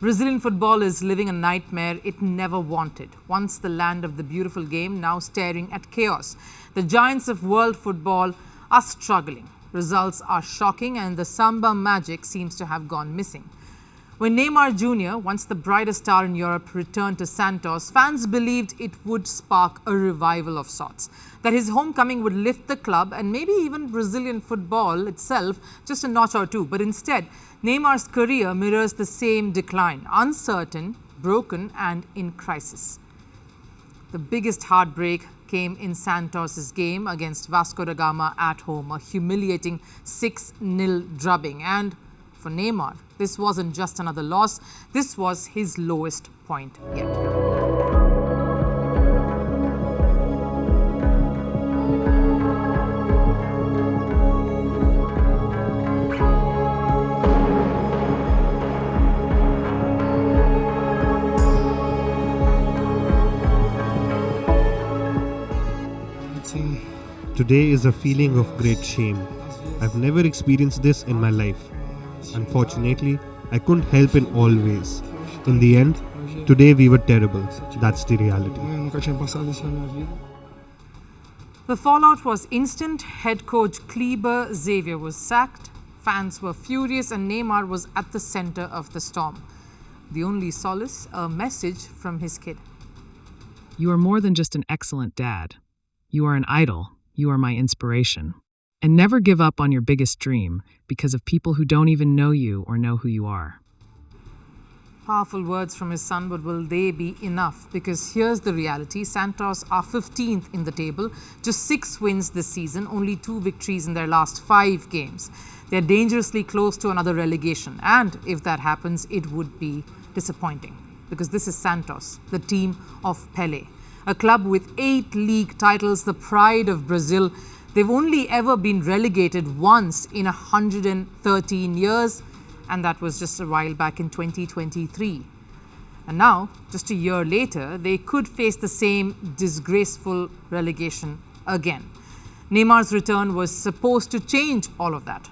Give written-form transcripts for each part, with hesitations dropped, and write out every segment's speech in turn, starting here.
Brazilian football is living a nightmare it never wanted. Once the land of the beautiful game, now staring at chaos. The giants of world football are struggling. Results are shocking and the Samba magic seems to have gone missing. When Neymar Jr., once the brightest star in Europe, returned to Santos, fans believed it would spark a revival of sorts. That his homecoming would lift the club and maybe even Brazilian football itself just a notch or two. But instead, Neymar's career mirrors the same decline, uncertain, broken and in crisis. The biggest heartbreak came in Santos' game against Vasco da Gama at home, a humiliating 6-0 drubbing. And for Neymar, this wasn't just another loss, this was his lowest point yet. Today is a feeling of great shame. I've never experienced this in my life. Unfortunately, I couldn't help in all ways. In the end, today we were terrible. That's the reality. The fallout was instant. Head coach Kleber Xavier was sacked. Fans were furious and Neymar was at the center of the storm. The only solace, a message from his kid. You are more than just an excellent dad. You are an idol. You are my inspiration. And never give up on your biggest dream because of people who don't even know you or know who you are. Powerful words from his son, but will they be enough? Because here's the reality. Santos are 15th in the table, just 6 wins this season, only 2 victories in their last 5 games. They're dangerously close to another relegation. And if that happens, it would be disappointing. Because this is Santos, the team of Pelé. A club with 8 league titles, the pride of Brazil. They've only ever been relegated once in 113 years, and that was just a while back in 2023. And now, just a year later, they could face the same disgraceful relegation again. Neymar's return was supposed to change all of that.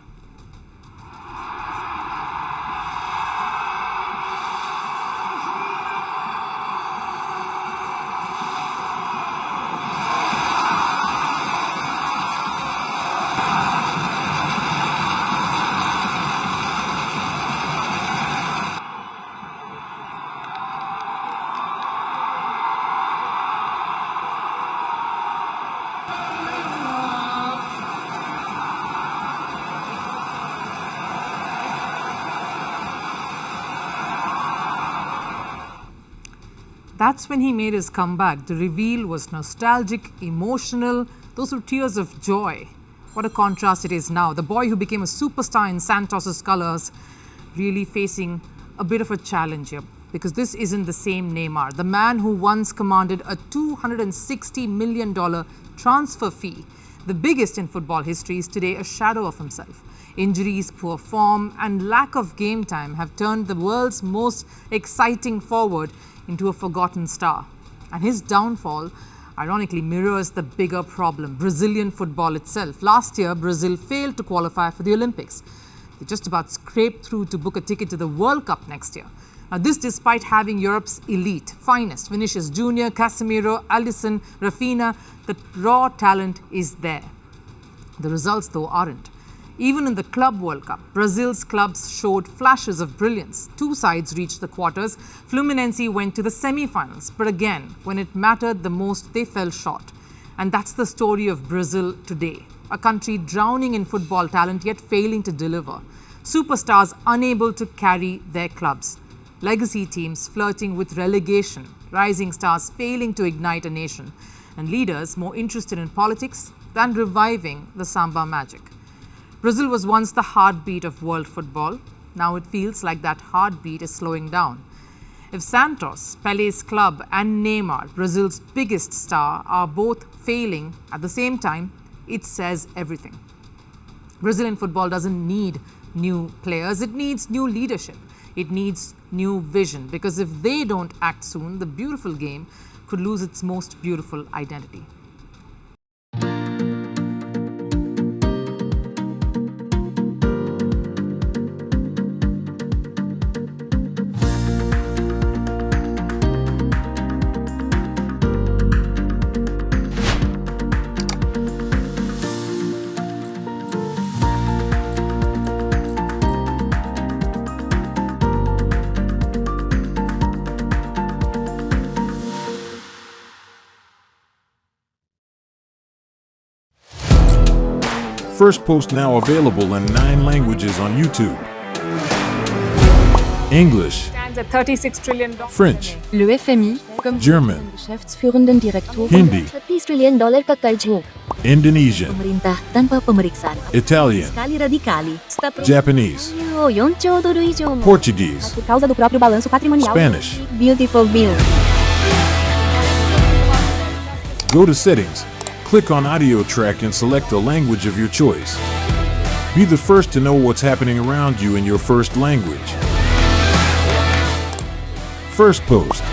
That's when he made his comeback. The reveal was nostalgic, emotional. Those were tears of joy. What a contrast it is now. The boy who became a superstar in Santos' colours really facing a bit of a challenge here. Because this isn't the same Neymar. The man who once commanded a $260 million transfer fee, the biggest in football history, is today a shadow of himself. Injuries, poor form and lack of game time have turned the world's most exciting forward into a forgotten star. And his downfall, ironically, mirrors the bigger problem, Brazilian football itself. Last year, Brazil failed to qualify for the Olympics. They just about scraped through to book a ticket to the World Cup next year. Now, this despite having Europe's elite, finest, Vinicius Jr, Casemiro, Alisson, Rafinha, the raw talent is there. The results, though, aren't. Even in the Club World Cup, Brazil's clubs showed flashes of brilliance. 2 sides reached the quarters. Fluminense went to the semi-finals. But again, when it mattered the most, they fell short. And that's the story of Brazil today. A country drowning in football talent yet failing to deliver. Superstars unable to carry their clubs. Legacy teams flirting with relegation. Rising stars failing to ignite a nation. And leaders more interested in politics than reviving the Samba magic. Brazil was once the heartbeat of world football. Now it feels like that heartbeat is slowing down. If Santos, Pelé's club, and Neymar, Brazil's biggest star, are both failing at the same time, it says everything. Brazilian football doesn't need new players, it needs new leadership. It needs new vision, because if they don't act soon, the beautiful game could lose its most beautiful identity. Firstpost now available in 9 languages on YouTube. English, Stands at $36 trillion. French, Le FMI, comme German, geschäftsführenden Direktor Hindi, $30 trillion ka karjo. Indonesian, Pemerintah tanpa pemeriksaan. Italian, Sekali radikali. Japanese, $4 trilhão. Portuguese, Por causa do próprio balanço patrimonial. Spanish. Beautiful bill. Go to Settings, click on Audio Track and select the language of your choice. Be the first to know what's happening around you in your first language. Firstpost.